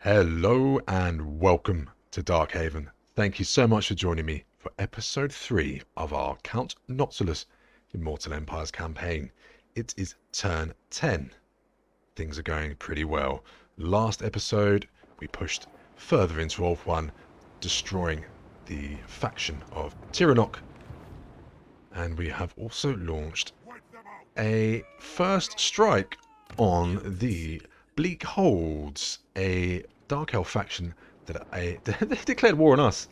Hello and welcome to Darkhaven. Thank you so much for joining me for episode 3 of our Count Noctilus Immortal Empires campaign. It is turn 10. Things are going pretty well. Last episode we pushed further into Wolf 1, destroying the faction of Tiranoc, and we have also launched a first strike on the Bleak Holds, a Dark Elf faction that they declared war on us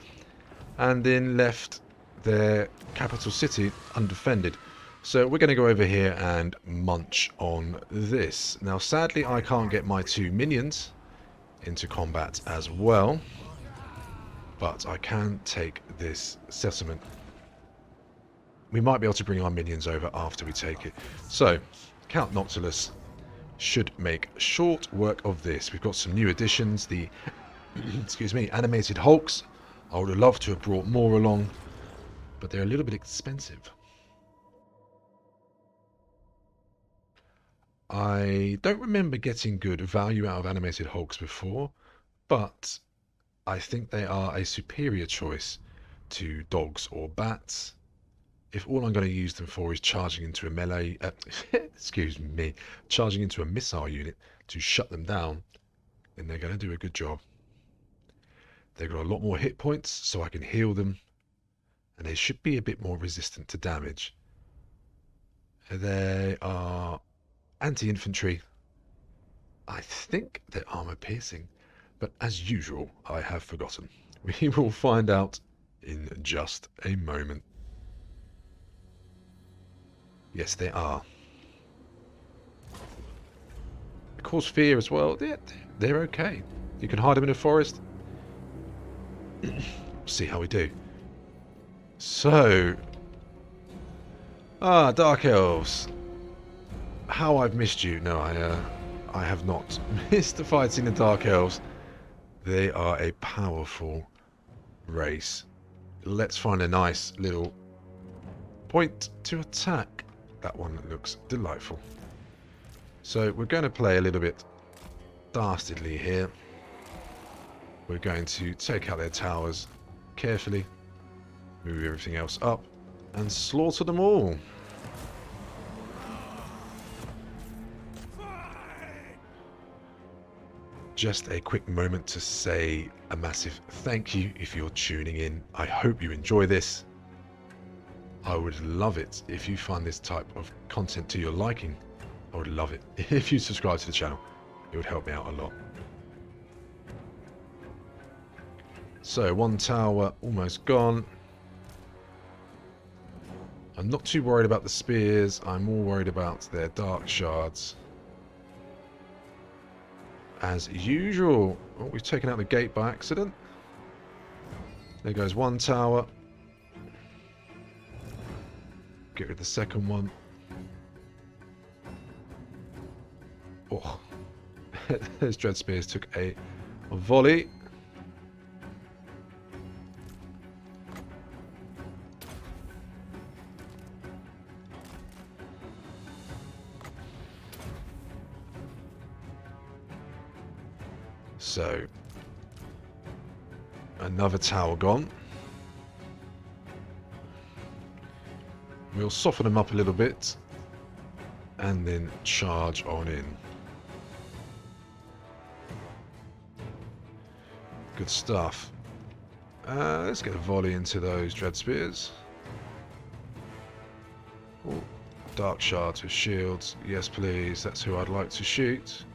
and then left their capital city undefended. So we're going to go over here and munch on this. Now sadly I can't get my 2 minions into combat as well, but I can take this settlement. We might be able to bring our minions over after we take it. So Count Noctilus should make short work of this. We've got some new additions, the excuse me, animated HULKS. I would have loved to have brought more along, but they're a little bit expensive. I don't remember getting good value out of animated HULKS before, but I think they are a superior choice to dogs or bats. If all I'm going to use them for is charging into a melee, excuse me, charging into a missile unit to shut them down, then they're going to do a good job. They've got a lot more hit points, so I can heal them, and they should be a bit more resistant to damage. They are anti-infantry. I think they're armor piercing, but as usual, I have forgotten. We will find out in just a moment. Yes, they are. They cause fear as well. They're okay. You can hide them in a forest. See how we do. So, Dark Elves. How I've missed you. No, I have not missed fighting the Dark Elves. They are a powerful race. Let's find a nice little point to attack. That one looks delightful. So we're going to play a little bit dastardly here. We're going to take out their towers carefully, move everything else up, and slaughter them all. Just a quick moment to say a massive thank you if you're tuning in. I hope you enjoy this. I would love it if you find this type of content to your liking. I would love it if you subscribe to the channel. It would help me out a lot. So, one tower almost gone. I'm not too worried about the spears. I'm more worried about their dark shards. As usual. Oh, we've taken out the gate by accident. There goes one tower. Get rid of the second one. Oh, those dread spears took a volley. So, another tower gone. We'll soften them up a little bit and then charge on in. Good stuff. Let's get a volley into those dread spears. Oh, dark shards with shields. Yes, please. That's who I'd like to shoot.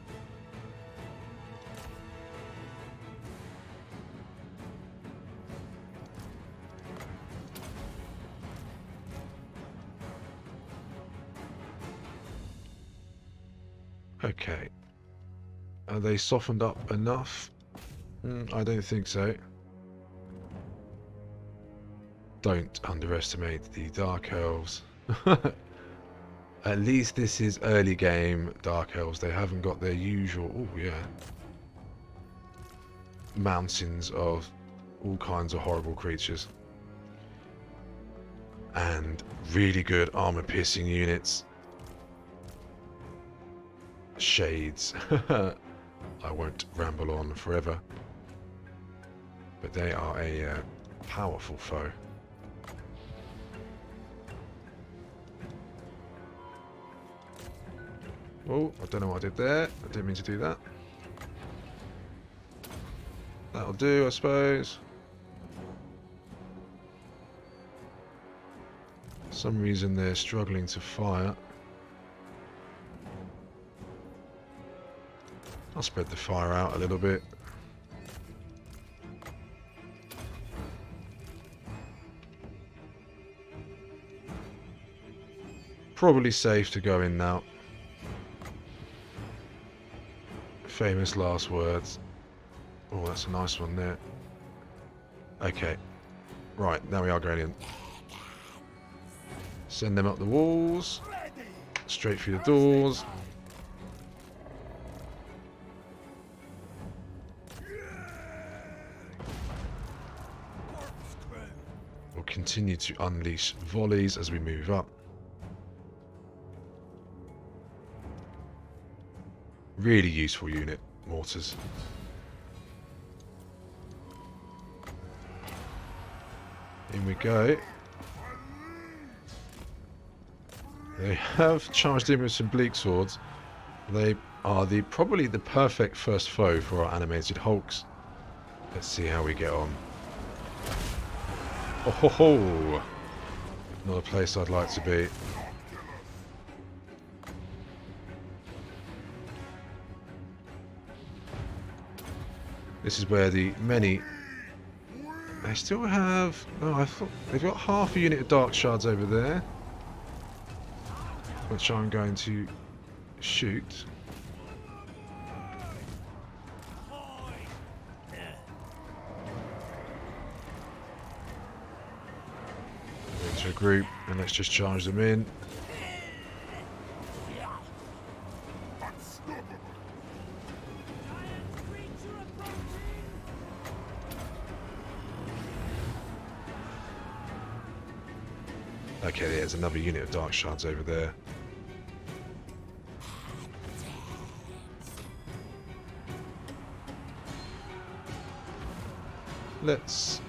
Okay. Are they softened up enough? I don't think so. Don't underestimate the Dark Elves. At least this is early game Dark Elves. They haven't got their usual, oh yeah, mountains of all kinds of horrible creatures. And really good armor piercing units. Shades. I won't ramble on forever. But they are a powerful foe. Oh, I don't know what I did there. I didn't mean to do that. That'll do, I suppose. For some reason they're struggling to fire. I'll spread the fire out a little bit. Probably safe to go in now. Famous last words. Oh, that's a nice one there. Okay. Right, now we are going in. Send them up the walls. Straight through the doors. We'll continue to unleash volleys as we move up. Really useful unit, mortars. In we go. They have charged in with some bleak swords. They are probably the perfect first foe for our animated hulks. Let's see how we get on. Oh ho ho! Not a place I'd like to be. This is where the many... They still have... Oh, I thought... They've got half a unit of dark shards over there, which I'm going to shoot. Into a group, and let's just charge them in. Okay, there's another unit of dark shards over there. Let's,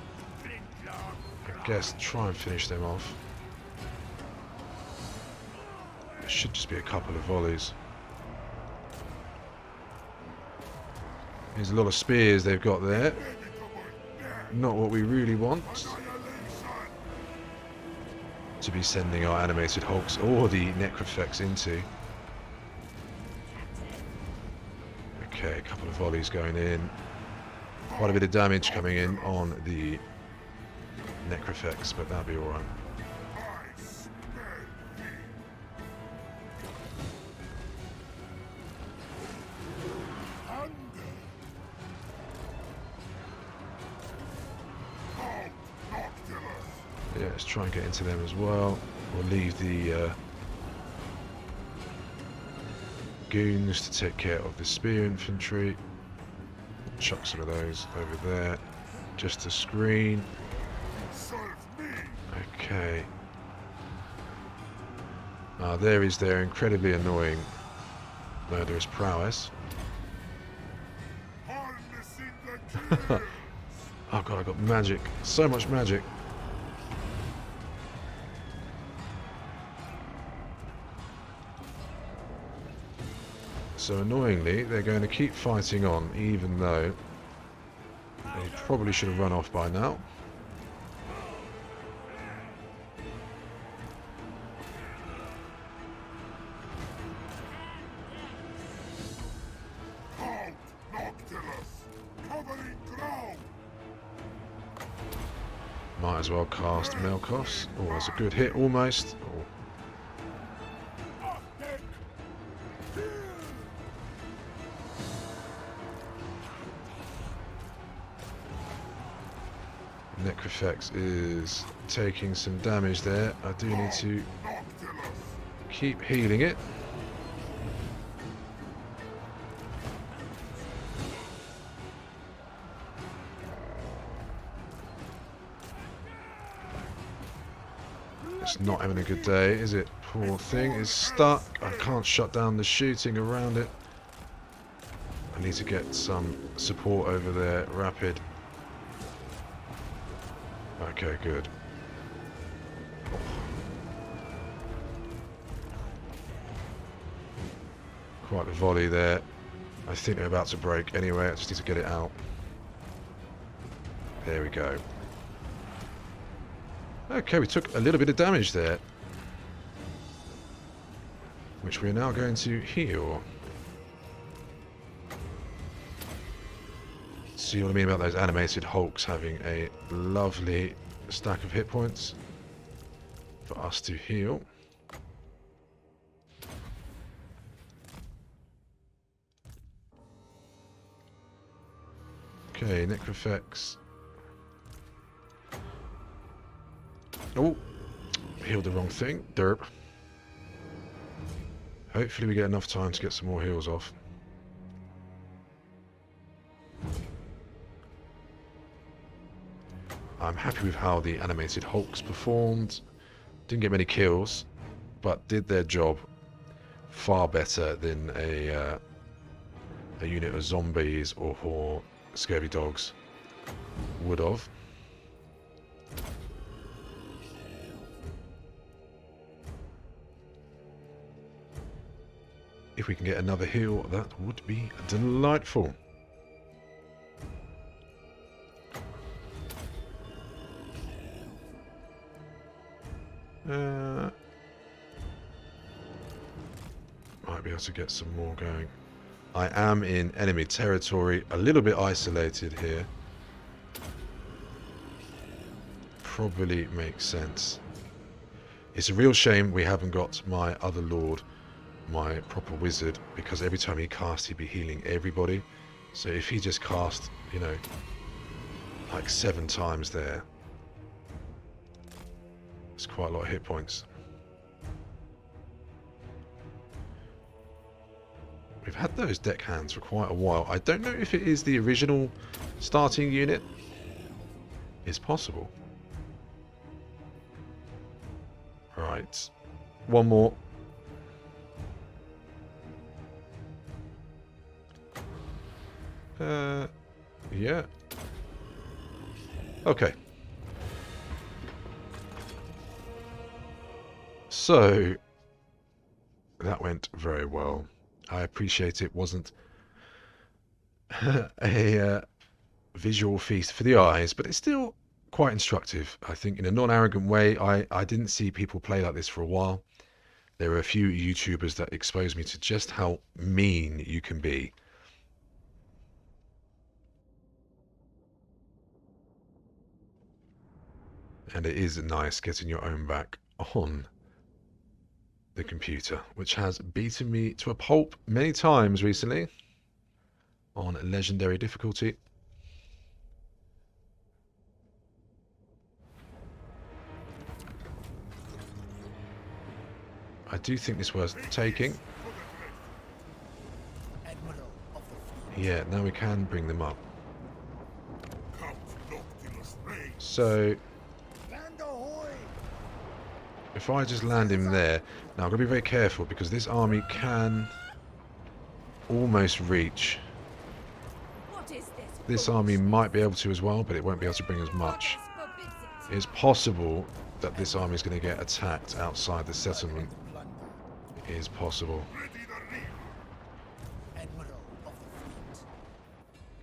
I guess, try and finish them off. It should just be a couple of volleys. There's a lot of spears they've got there. Not what we really want to be sending our animated hulks or the necrofex into. Okay, a couple of volleys going in. Quite a bit of damage coming in on the necrofex, but that'll be alright. Yeah, let's try and get into them as well. We'll leave the goons to take care of the spear infantry. Chuck some of those over there, just to screen. Okay. There is their incredibly annoying murderous prowess. Oh god, I got magic. So much magic. So annoyingly, they're going to keep fighting on, even though they probably should have run off by now. Might as well cast Melkos. Oh, that's a good hit, almost. Oh. Necrofex is taking some damage there. I do need to keep healing it. It's not having a good day, is it? Poor thing is stuck. I can't shut down the shooting around it. I need to get some support over there. Rapid. Okay, good. Quite a volley there. I think they're about to break anyway. I just need to get it out. There we go. Okay, we took a little bit of damage there, which we're now going to heal. See what I mean about those animated Hulks having a lovely stack of hit points for us to heal. Okay, Necrofex. Oh, healed the wrong thing. Derp. Hopefully we get enough time to get some more heals off. I'm happy with how the animated Hulks performed. Didn't get many kills, but did their job far better than a unit of zombies or scurvy dogs would have. If we can get another heal, that would be delightful. Might be able to get some more going. I am in enemy territory, a little bit isolated here. Probably makes sense. It's a real shame we haven't got my other lord, my proper wizard, because every time he casts he'd be healing everybody. So if he just cast, you know, like 7 times there, it's quite a lot of hit points. We've had those deckhands for quite a while. I don't know if it is the original starting unit. It's possible. Right. One more. Yeah. Okay. So, that went very well. I appreciate it wasn't a visual feast for the eyes, but it's still quite instructive. I think in a non-arrogant way. I didn't see people play like this for a while. There are a few YouTubers that exposed me to just how mean you can be. And it is nice getting your own back on the computer, which has beaten me to a pulp many times recently on legendary difficulty. I do think this was taking. Yeah, now we can bring them up. So if I just land him there, now I've got to be very careful because this army can almost reach. This army might be able to as well, but it won't be able to bring as much. It's possible that this army is going to get attacked outside the settlement. It is possible.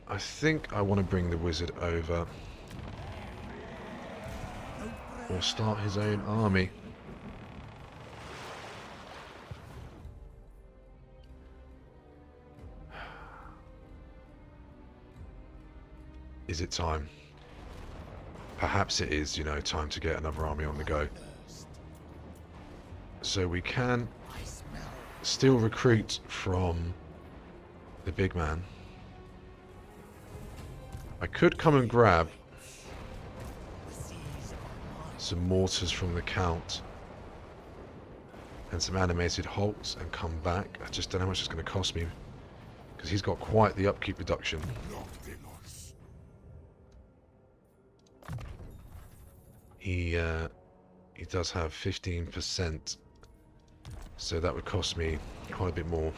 I think I want to bring the wizard over. Or start his own army. Is it time? Perhaps it is, you know, time to get another army on the go. So we can still recruit from the big man. I could come and grab some mortars from the Count and some animated Hulks and come back. I just don't know how much it's going to cost me because he's got quite the upkeep reduction. He does have 15%, so that would cost me quite a bit more.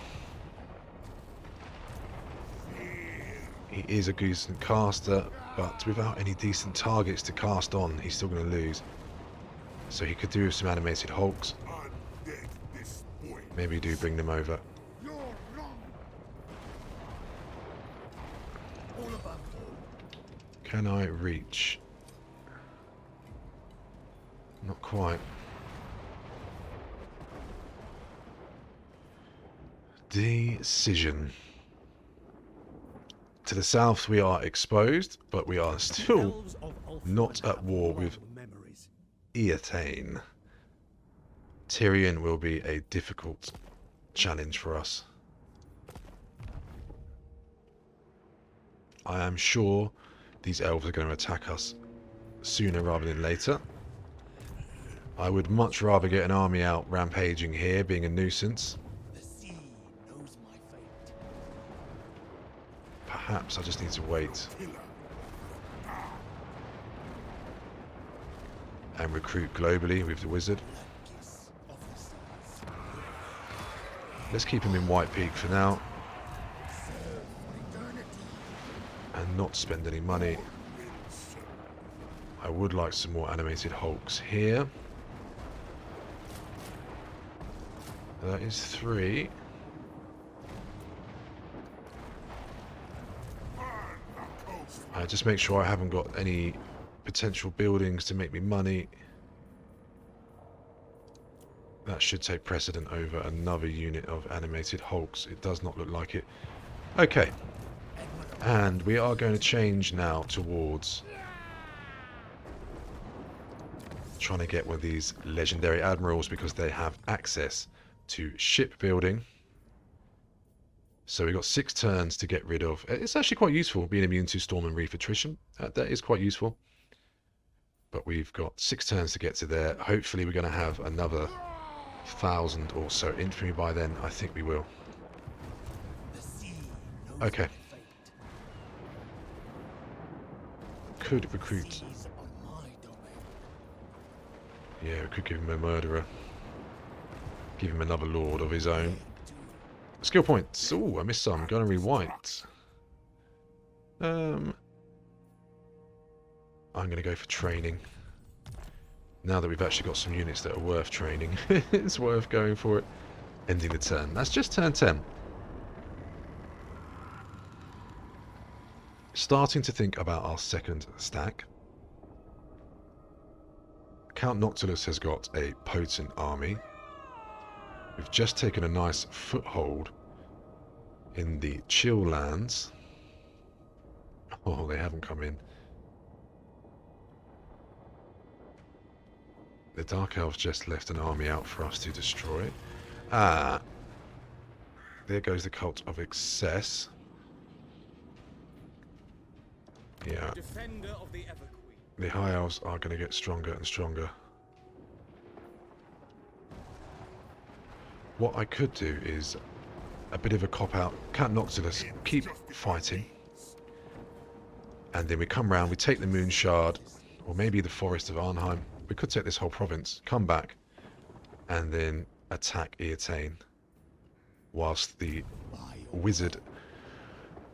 He is a decent caster, but without any decent targets to cast on, he's still going to lose. So he could do with some animated hulks. Maybe do bring them over. Can I reach? Not quite. Decision. To the south we are exposed, but we are still not at war with Eotane. Tyrion will be a difficult challenge for us. I am sure these elves are going to attack us sooner rather than later. I would much rather get an army out rampaging here, being a nuisance. Perhaps I just need to wait and recruit globally with the wizard. Let's keep him in White Peak for now and not spend any money. I would like some more animated hulks here. That is 3. Just make sure I haven't got any potential buildings to make me money. That should take precedent over another unit of animated hulks. It does not look like it. Okay. And we are going to change now towards trying to get one of these legendary admirals because they have access to shipbuilding. So we've got 6 turns to get rid of. It's actually quite useful being immune to storm and reef attrition. That is quite useful. But we've got 6 turns to get to there. Hopefully we're going to have another 1,000 or so infantry by then. I think we will. Okay. Could recruit. Yeah, we could give him a murderer. Give him another lord of his own. Skill points. Oh, I missed some. Gunnery white. I'm going to go for training. Now that we've actually got some units that are worth training, it's worth going for it. Ending the turn. That's just turn 10. Starting to think about our second stack. Count Noctilus has got a potent army. We've just taken a nice foothold in the chill lands. Oh, they haven't come in. The Dark Elves just left an army out for us to destroy. Ah. There goes the Cult of Excess. Yeah. The High Elves are going to get stronger and stronger. What I could do is a bit of a cop-out. Count Noctilus, keep fighting. And then we come round, we take the Moon Shard, or maybe the Forest of Arnheim. We could take this whole province, come back, and then attack Eotane. Whilst the Wizard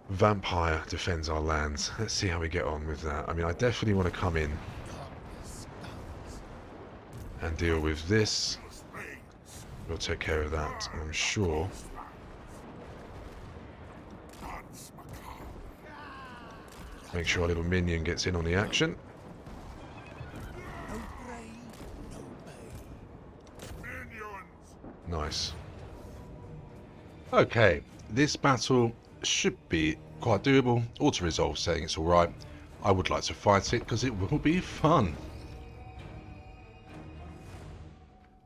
Vampire defends our lands. Let's see how we get on with that. I mean, I definitely want to come in and deal with this. We'll take care of that, I'm sure. Make sure our little minion gets in on the action. Nice. Okay, this battle should be quite doable. Auto-resolve saying it's alright. I would like to fight it because it will be fun.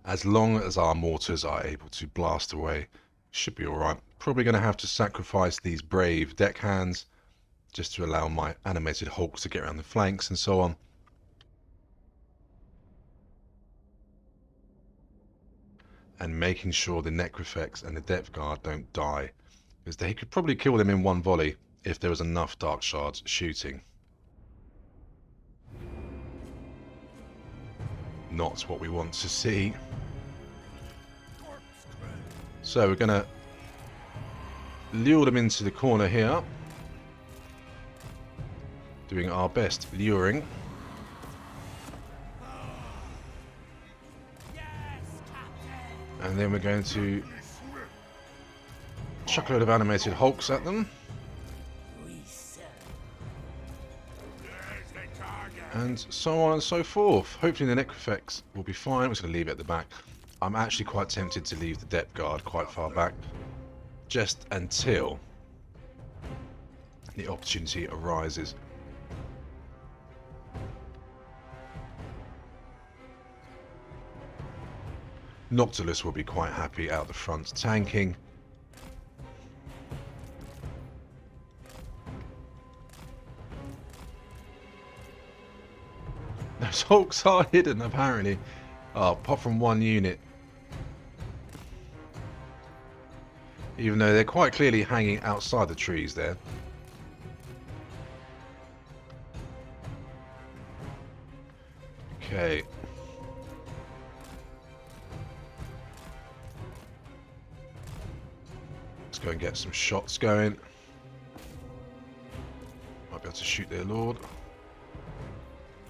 As long as our mortars are able to blast away, should be alright. Probably going to have to sacrifice these brave deckhands just to allow my animated hulks to get around the flanks and so on. And making sure the Necrofex and the Depth Guard don't die. Because they could probably kill them in one volley if there was enough Dark Shards shooting. Not what we want to see. So we're going to lure them into the corner here. doing our best, luring. And then we're going to chuck a load of animated hulks at them. And so on and so forth. Hopefully the necrophects will be fine. I'm just going to leave it at the back. I'm actually quite tempted to leave the depth guard quite far back, just until the opportunity arises. Noctilus will be quite happy out the front tanking. Those hulks are hidden apparently. Oh, apart from one unit. Even though they're quite clearly hanging outside the trees there. Okay. Let's go and get some shots going. Might be able to shoot their lord.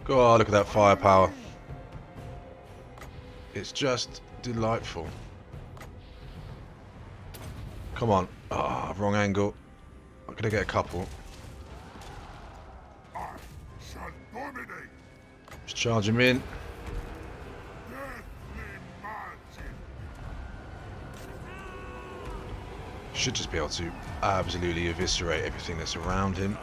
God, look at that firepower. It's just delightful. Come on. Ah, wrong angle. I'm gonna get a couple. Just charge him in. Should just be able to absolutely eviscerate everything that's around him.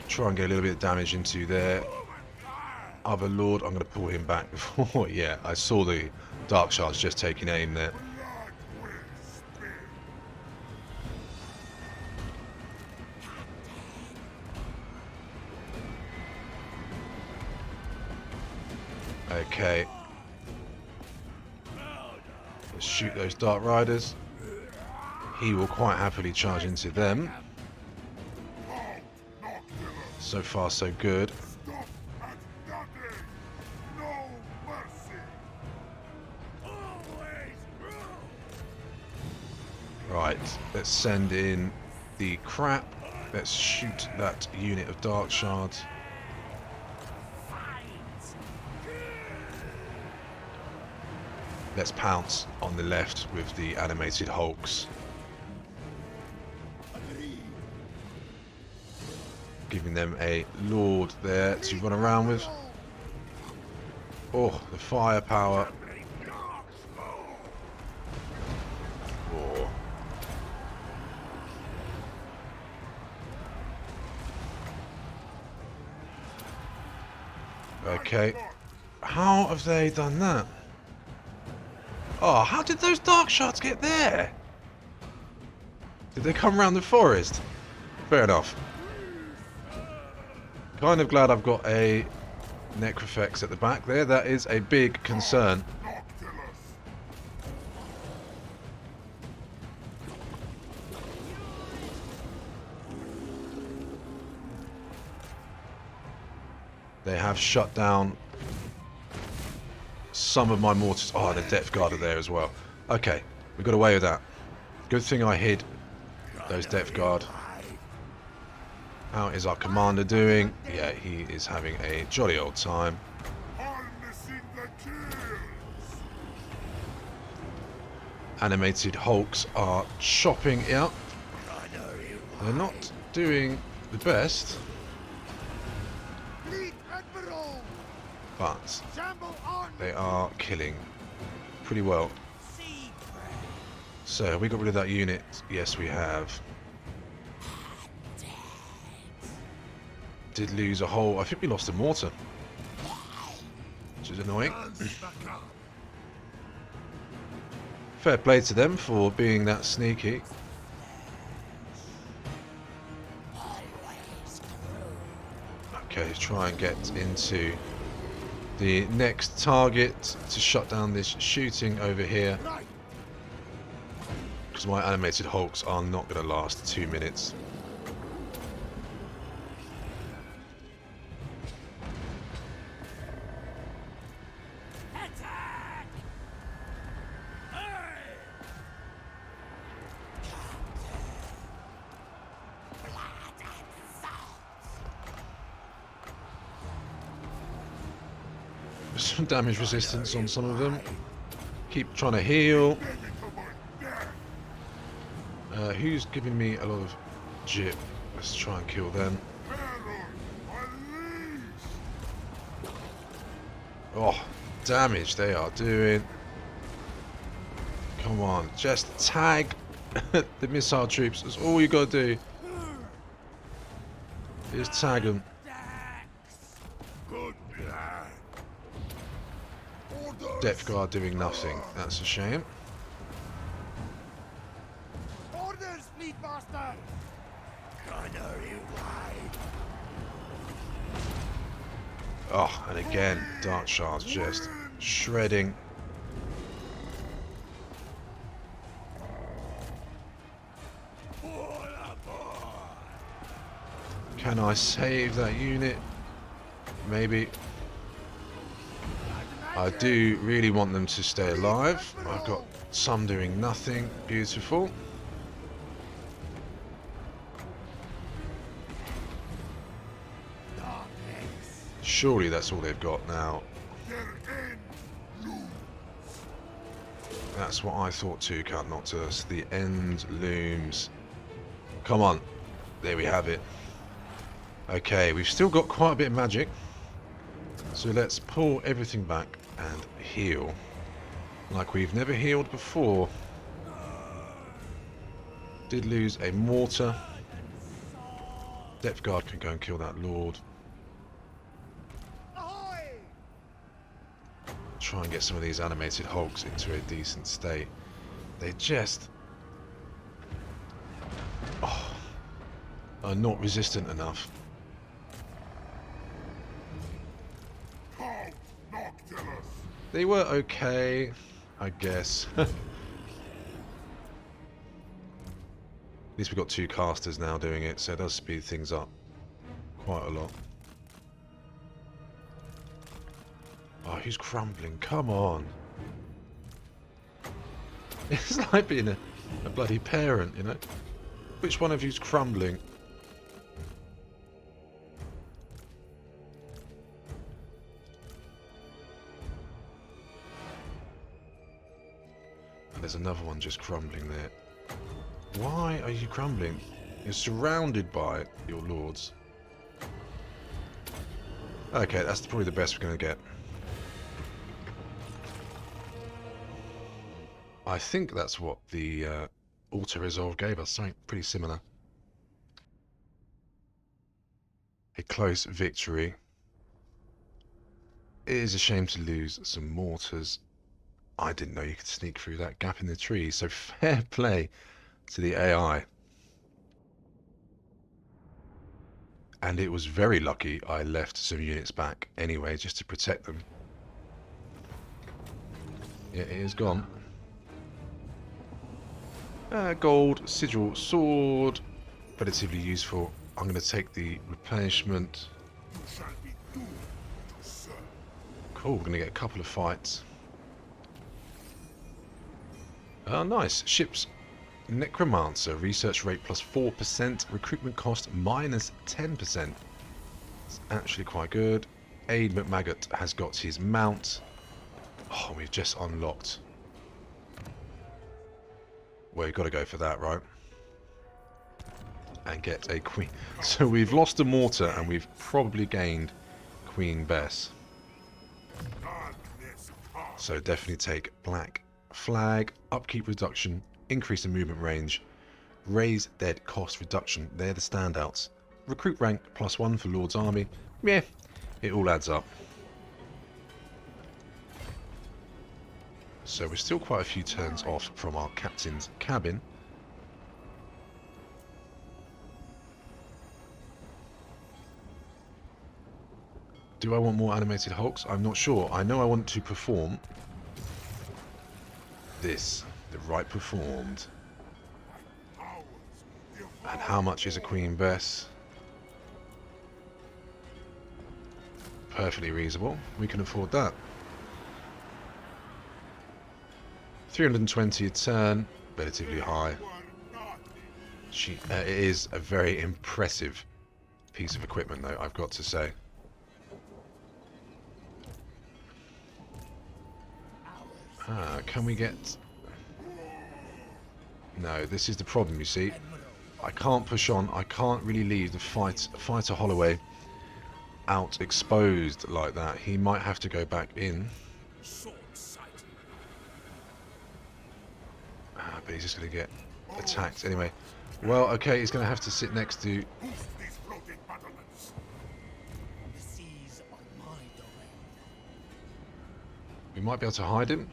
Try and get a little bit of damage into their other lord. I'm going to pull him back before. Yeah, I saw the dark shards just taking aim there. Okay. Let's shoot those Dark Riders. He will quite happily charge into them. So far, so good. Right, let's send in the crap. Let's shoot that unit of Dark Shards. Let's pounce on the left with the animated hulks. Giving them a lord there to run around with. Oh, the firepower. Oh. Okay. How have they done that? Oh, how did those dark shards get there? Did they come around the forest? Fair enough. Kind of glad I've got a necrophects at the back there. That is a big concern. They have shut down some of my mortars. Oh, the depth guard are there as well. Okay, we got away with that. Good thing I hid those depth guard. How is our commander doing? Yeah, he is having a jolly old time. Animated hulks are chopping it up. They're not doing the best, but they are killing pretty well. So, have we got rid of that unit? Yes, we have. Did lose a whole... I think we lost a mortar, which is annoying. Fair play to them for being that sneaky. Okay, let's try and get into the next target to shut down this shooting over here, because my animated hulks are not going to last 2 minutes. some damage resistance on some of them. Keep trying to heal. Who's giving me a lot of jip? Let's try and kill them. Oh, damage they are doing. Come on, just tag the missile troops. That's all you gotta do. Just tag them. Depth guard doing nothing. That's a shame. Orders, fleet master. Gunnery wide. Oh, and again, Dark Shards just shredding. Can I save that unit? Maybe. I do really want them to stay alive. I've got some doing nothing. Beautiful. Surely that's all they've got now. That's what I thought too, Count Noctis. The end looms. Come on. There we have it. Okay, we've still got quite a bit of magic. So let's pull everything back and heal. Like we've never healed before. Did lose a mortar. Depth guard can go and kill that lord. Try and get some of these animated hulks into a decent state. They just are not resistant enough. They were okay, I guess. At least we've got two casters now doing it, so it does speed things up quite a lot. Oh, who's crumbling? Come on. It's like being a bloody parent, you know? Which one of you's crumbling? And there's another one just crumbling there. Why are you crumbling? You're surrounded by your lords. Okay, that's probably the best we're going to get. I think that's what the auto-resolve gave us, something pretty similar. A close victory. It is a shame to lose some mortars. I didn't know you could sneak through that gap in the tree, so fair play to the AI. And it was very lucky I left some units back anyway, just to protect them. Yeah, it is gone. Gold, sigil, sword, relatively useful. I'm going to take the replenishment. Cool, we're going to get a couple of fights. Oh, nice. Ships. Necromancer, research rate plus 4%, recruitment cost minus 10%. It's actually quite good. Aid McMaggot has got his mount. Oh, we've just unlocked. Well, you've got to go for that, right? And get a queen. So we've lost a mortar and we've probably gained Queen Bess. So definitely take black flag, upkeep reduction, increase in movement range, raise dead cost reduction. They're the standouts. Recruit rank +1 for Lord's army. Yeah, it all adds up. So we're still quite a few turns off from our captain's cabin. Do I want more animated hulks? I'm not sure. I know I want to perform this, the right performed. And how much is a Queen Bess? Perfectly reasonable. We can afford that. 320 a turn, relatively high. It is a very impressive piece of equipment, though, I've got to say. Can we get... No, this is the problem, you see. I can't push on. I can't really leave the fighter Holloway out exposed like that. He might have to go back in. But he's just going to get attacked anyway. Well, okay, he's going to have to sit next to... We might be able to hide him.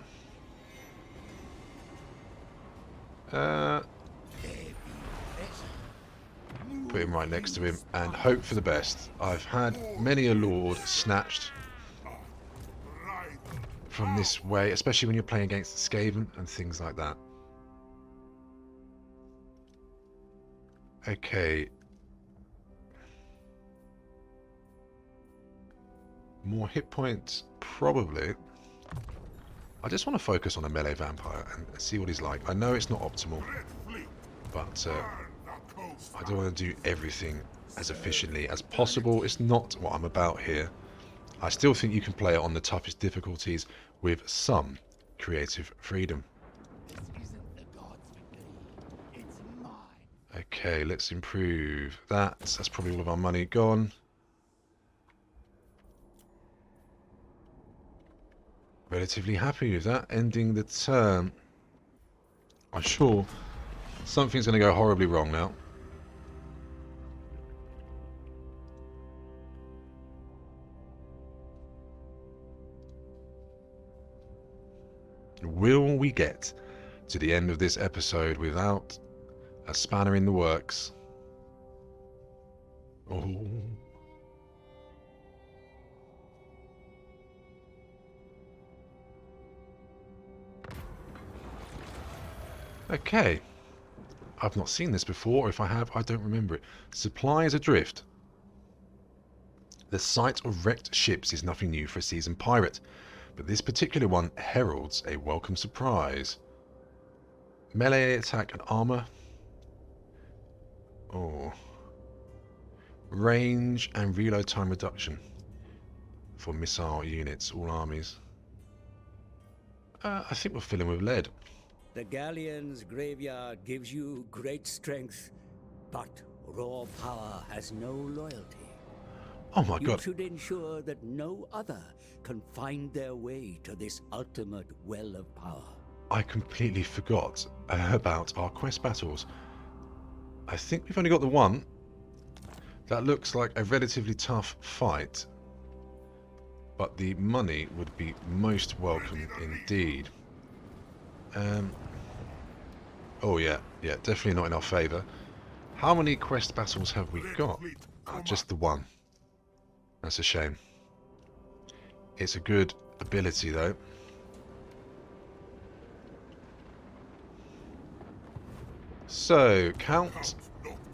Put him right next to him and hope for the best. I've had many a lord snatched from this way, especially when you're playing against Skaven and things like that. Okay. More hit points, probably. I just want to focus on a melee vampire and see what he's like. I know it's not optimal, but I don't want to do everything as efficiently as possible. It's not what I'm about here. I still think you can play it on the toughest difficulties with some creative freedom. Okay, let's improve that. That's probably all of our money gone. Relatively happy with that. Ending the turn. I'm sure something's going to go horribly wrong now. Will we get to the end of this episode without a spanner in the works? Oh. Okay. I've not seen this before. If I have, I don't remember it. Supplies adrift. The sight of wrecked ships is nothing new for a seasoned pirate, but this particular one heralds a welcome surprise. Melee attack and armor. Oh. Range and reload time reduction for missile units, all armies. I think we're filling with lead. The galleon's graveyard gives you great strength, but raw power has no loyalty. Oh my god. You should ensure that no other can find their way to this ultimate well of power. I completely forgot about our quest battles. I think we've only got the one. That looks like a relatively tough fight, but the money would be most welcome indeed. Oh yeah, definitely not in our favour. How many quest battles have we got? Just the one. That's a shame. It's a good ability though. So, Count,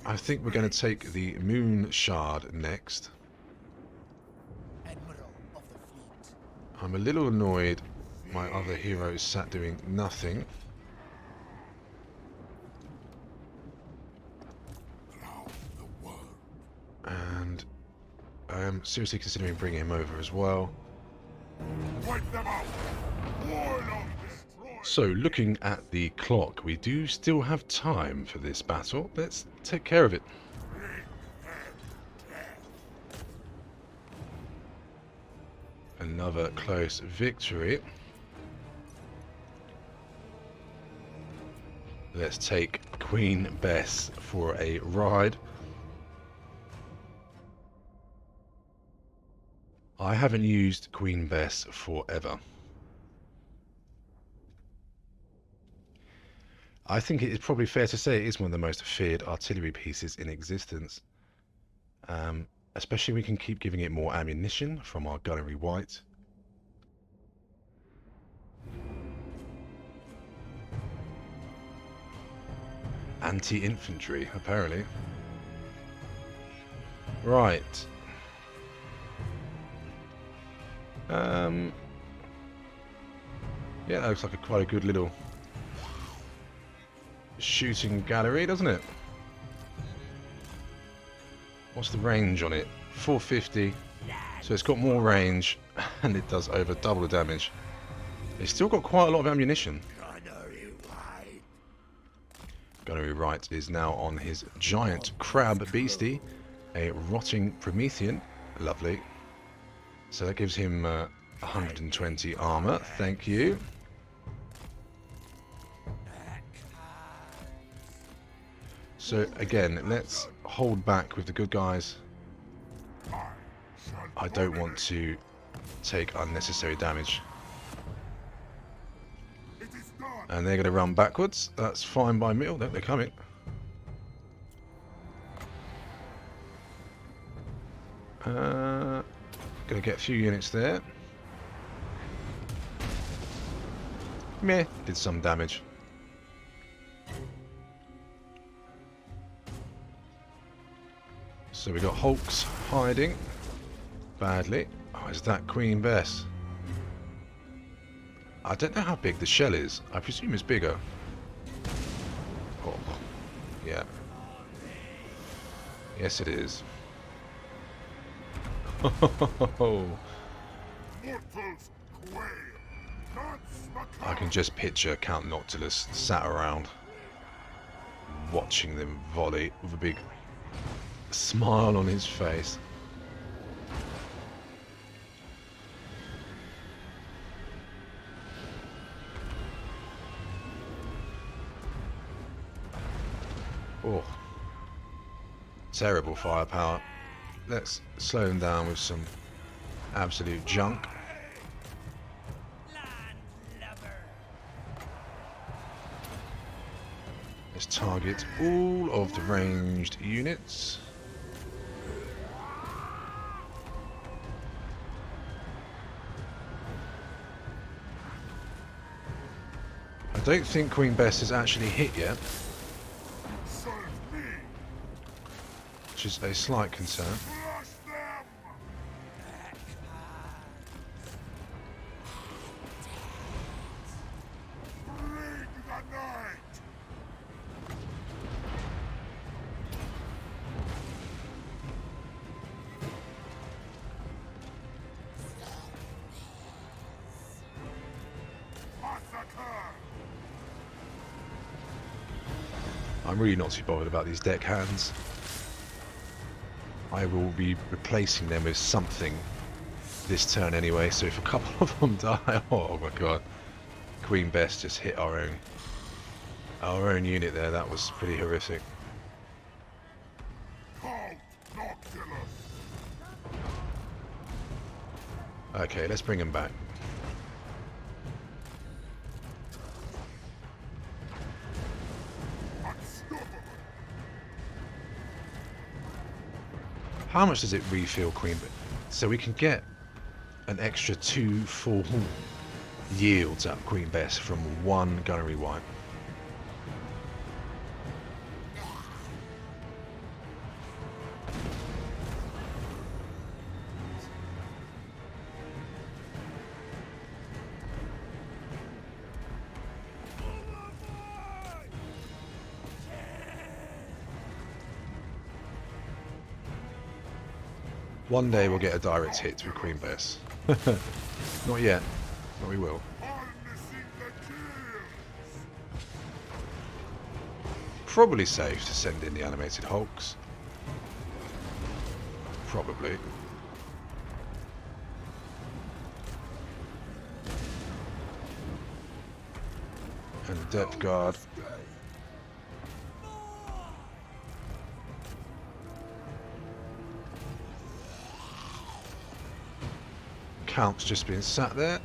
I think we're going to take the Moon Shard next. I'm a little annoyed my other hero is sat doing nothing. And I am seriously considering bringing him over as well. So, looking at the clock, we do still have time for this battle. Let's take care of it. Another close victory. Let's take Queen Bess for a ride. I haven't used Queen Bess forever. I think it is probably fair to say it is one of the most feared artillery pieces in existence. Especially we can keep giving it more ammunition from our gunnery white. Anti-infantry, apparently. Right. Yeah, that looks like quite a good little shooting gallery, doesn't it? What's the range on it? 450. So it's got more range and it does over double the damage. He's still got quite a lot of ammunition. Gunnery right. Gunnery Right is now on his giant crab beastie, a rotting Promethean. Lovely. So that gives him 120 armor. Thank you. So again, let's hold back with the good guys. I don't want to take unnecessary damage. It is done. And they're going to run backwards. That's fine by me. Oh, they're coming. Going to get a few units there. Meh, did some damage. So we got HULKS hiding badly. Oh, is that Queen Bess? I don't know how big the shell is. I presume it's bigger. Oh, yeah. Yes, it is. Mortals quail. I can just picture Count Noctilus sat around watching them volley with a big smile on his face. Oh, terrible firepower. Let's slow them down with some absolute junk. Let's target all of the ranged units. I don't think Queen Bess has actually hit yet, which is a slight concern. Crush them. Bring the night. Massacre. I'm really not too bothered about these deck hands. I will be replacing them with something this turn anyway, so if a couple of them die, oh my god. Queen Bess just hit our own unit there. That was pretty horrific. Count Noctilus. Okay, let's bring him back. Unstoppable. How much does it refill Queen Bess? So we can get an extra 2 full yields out of Queen Bess from 1 gunnery wipe. One day we'll get a direct hit with Queen Bess. Not yet, but we will. Harnessing the kills. Probably safe to send in the animated HULKS. Probably. And depth guard. Count's just been sat there.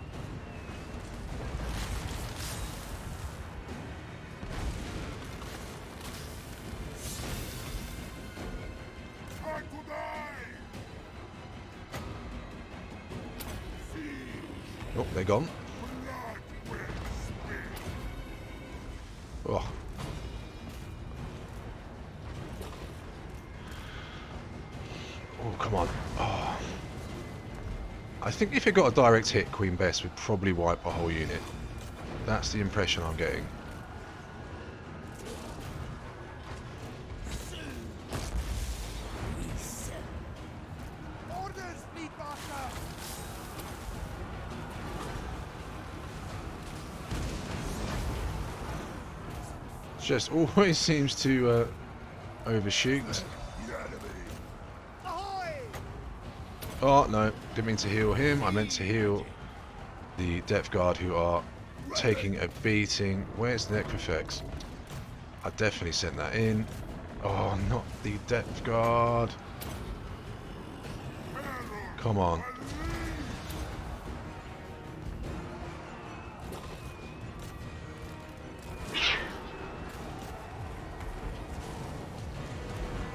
Time to die. Oh, they're gone. Blood will spill. Oh. Oh, come on. Oh. I think if it got a direct hit, Queen Bess would probably wipe a whole unit. That's the impression I'm getting. Orders, Fleet Master. just always seems to overshoot. The enemy. Oh no, didn't mean to heal him. I meant to heal the depth guard who are taking a beating. Where's the Necrofex? I definitely sent that in. Oh, not the depth guard. Come on.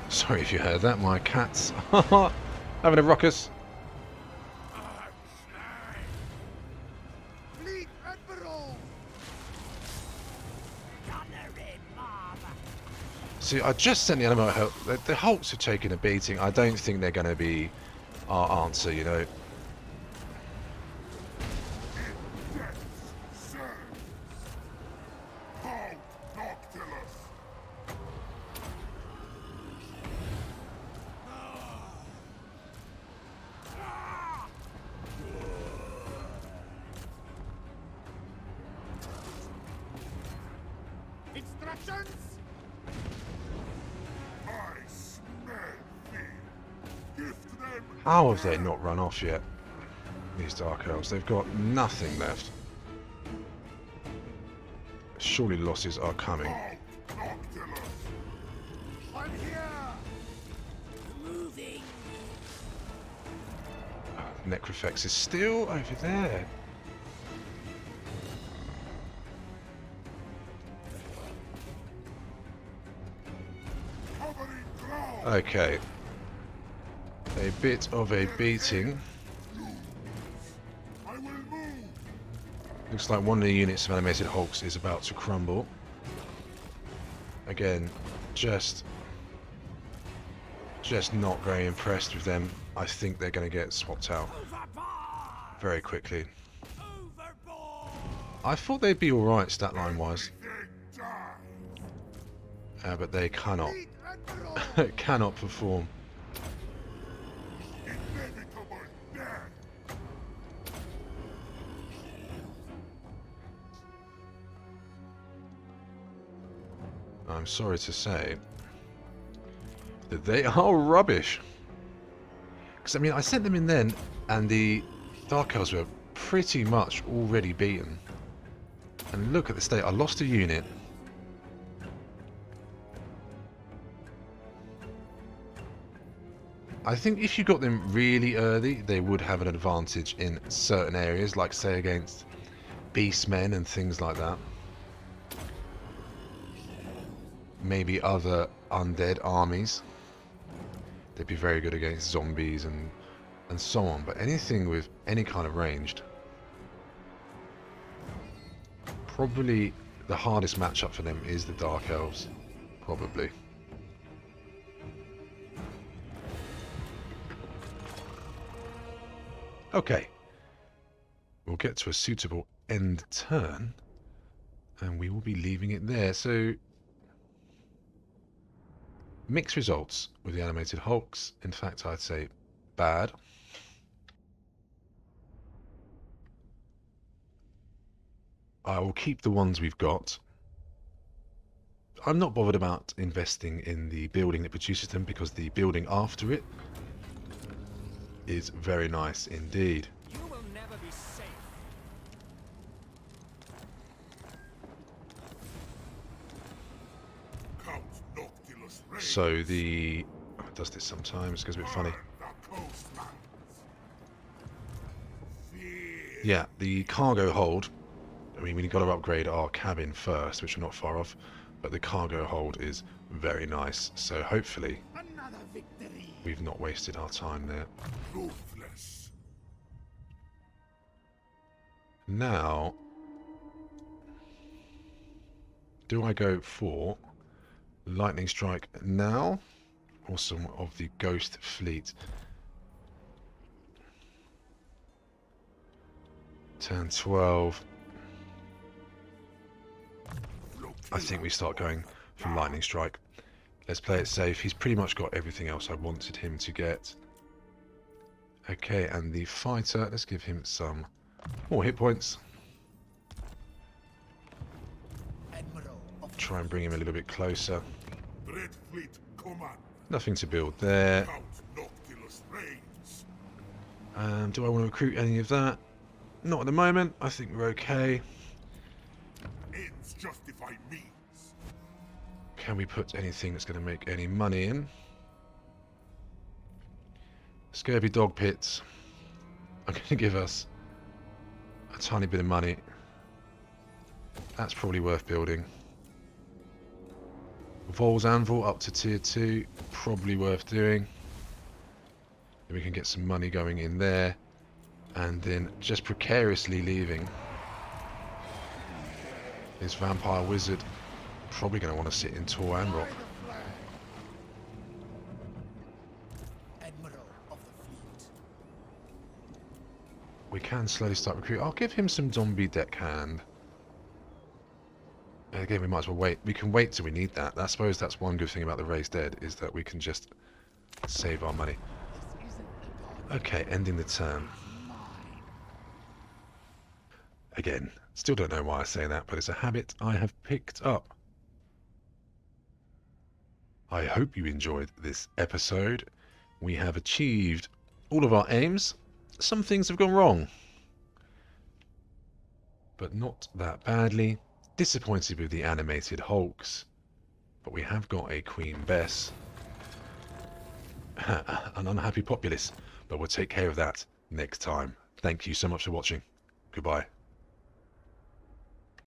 Sorry if you heard that, my cat's having a ruckus. Fleet Admiral. See, I just sent the animal help. The Hulks are taking a beating. I don't think they're going to be our answer, you know. Halt Noctilus. Instructions. I smell thee. Gift them. How have they not run off yet? These Dark Elves. They've got nothing left. Surely losses are coming. Halt Noctilus. I'm here. Moving. Necrofex is still over there. Covering ground. Okay. A bit of a beating. I will move. Looks like one of the units of animated Hulks is about to crumble. Again, just not very impressed with them. I think they're going to get swapped out very quickly. I thought they'd be alright stat line wise, They die. but they cannot Fleet Admiral. cannot perform. Inevitable death. I'm sorry to say that they are rubbish. Because I mean, I sent them in then, and the Dark Elves were pretty much already beaten. And look at the state. I lost a unit. I think if you got them really early, they would have an advantage in certain areas, like say against beastmen and things like that. Maybe other undead armies. They'd be very good against zombies and so on. But anything with any kind of ranged, probably the hardest matchup for them is the Dark Elves. Probably. Okay. We'll get to a suitable end turn, and we will be leaving it there. So, mixed results with the animated Hulks. In fact, I'd say bad. I will keep the ones we've got. I'm not bothered about investing in the building that produces them, because the building after it is very nice indeed. You will never be safe. Count Noctilus reigns. So the... oh, it does this sometimes, it gets a bit funny. The coastlands. Fear. Yeah, the cargo hold. I mean, we've got to upgrade our cabin first, which we're not far off. But the cargo hold is very nice. So hopefully Another victory. we've not wasted our time there. Ruthless. Now, do I go for lightning strike now, or some of the ghost fleet? Turn 12. I think we start going for lightning strike. Let's play it safe. He's pretty much got everything else I wanted him to get. Okay, and the fighter, let's give him some more hit points. try and bring him a little bit closer. Dread Fleet Command. Nothing to build there. Count Noctilus reigns. Do I want to recruit any of that? Not at the moment. I think we're okay. Ends justify means. Can we put anything that's going to make any money in? Scurvy dog pits are going to give us a tiny bit of money. That's probably worth building. Vol's Anvil up to tier 2, probably worth doing. Then we can get some money going in there, and then just precariously leaving this Vampire Wizard. Probably going to want to sit in Tor and Rock. Admiral of the fleet. We can slowly start recruiting. I'll give him some zombie deckhand. Again, we might as well wait. We can wait till we need that. I suppose that's one good thing about the Raised Dead, is that we can just save our money. Okay, ending the turn. Again, still don't know why I say that, but it's a habit I have picked up. I hope you enjoyed this episode. We have achieved all of our aims. Some things have gone wrong, but not that badly. Disappointed with the animated Hulks, but we have got a Queen Bess. An unhappy populace, but we'll take care of that next time. Thank you so much for watching. Goodbye.